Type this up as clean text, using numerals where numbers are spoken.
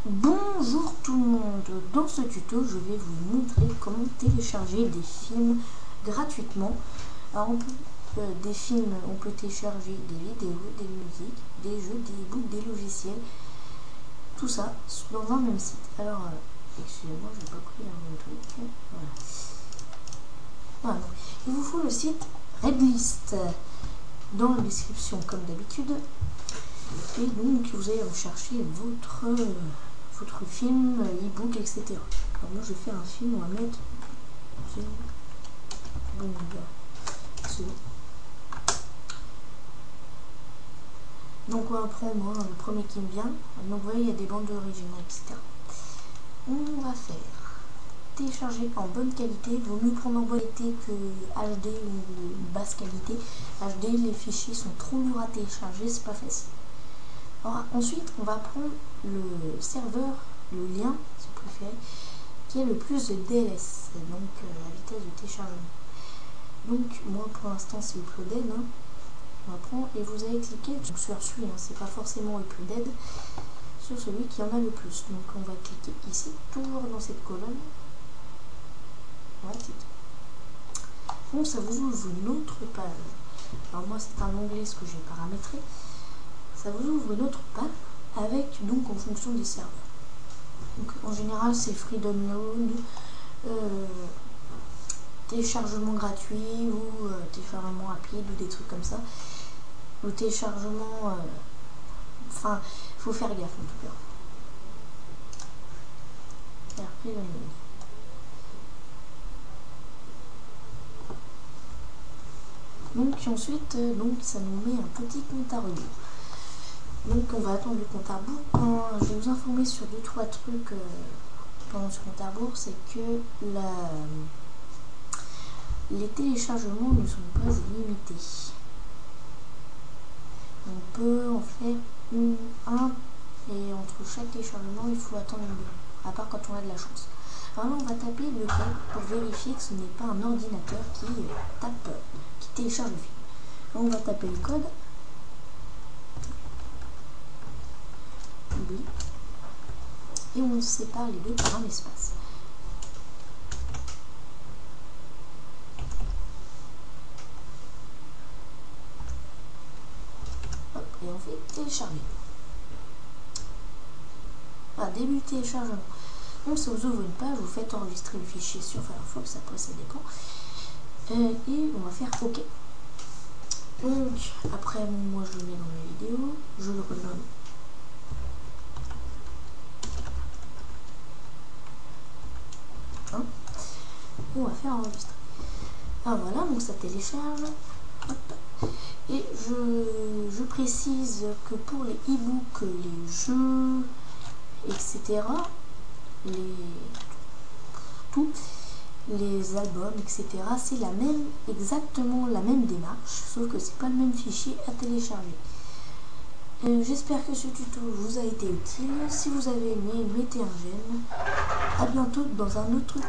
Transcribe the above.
Bonjour tout le monde, dans ce tuto je vais vous montrer comment télécharger des films gratuitement. Alors des films, on peut télécharger des vidéos, des musiques, des jeux, des e-books, des logiciels, tout ça dans un même site. Alors excusez-moi, je n'ai pas pris un même truc. Voilà, il vous faut le site Redlist dans la description comme d'habitude. Et donc vous allez rechercher votre film, e-book, etc. Alors moi je vais faire un film, on va mettre donc on va prendre le premier qui me vient. Donc vous voyez, il y a des bandes originales, etc. On va faire télécharger en bonne qualité. Il vaut mieux prendre en bonne qualité que HD ou basse qualité. HD, les fichiers sont trop lourds à télécharger, c'est pas facile. Alors, ensuite, on va prendre le serveur, le lien, si vous préférez, qui est le plus de DLS, donc la vitesse de téléchargement. Donc, moi pour l'instant, c'est Uploaded. On va prendre et vous allez cliquer sur celui, c'est pas forcément Uploaded, sur celui qui en a le plus. Donc, on va cliquer ici, toujours dans cette colonne. Voilà, donc, ça vous ouvre une autre page. Alors, moi, c'est un onglet ce que j'ai paramétré. Ça vous ouvre une autre page avec, donc, en fonction des serveurs. Donc, en général, c'est free download, téléchargement gratuit ou téléchargement rapide ou des trucs comme ça. Le téléchargement, enfin, il faut faire gaffe en tout cas. Free download. Donc ensuite, donc ça nous met un petit compte à rebours. Donc on va attendre le compte à rebours. Je vais vous informer sur 2-3 trucs pendant ce compte à rebours, c'est que les téléchargements ne sont pas illimités. On peut en faire un et entre chaque téléchargement il faut attendre une heure, à part quand on a de la chance. Alors là on va taper le code pour vérifier que ce n'est pas un ordinateur qui télécharge le film. Alors, on va taper le code. Et on sépare les deux par un espace. Hop, et on fait télécharger. Voilà, début de téléchargement. Donc ça vous ouvre une page, vous faites enregistrer le fichier sur Firefox, après ça dépend. Et on va faire OK. Donc après, moi je le mets dans mes vidéos, je le rejoins. On va faire enregistrer. Alors voilà, donc ça télécharge. Hop. Et je précise que pour les e-books, les jeux, etc., les albums, etc., c'est exactement la même démarche, sauf que c'est pas le même fichier à télécharger. J'espère que ce tuto vous a été utile. Si vous avez aimé, mettez un j'aime. A bientôt dans un autre tuto.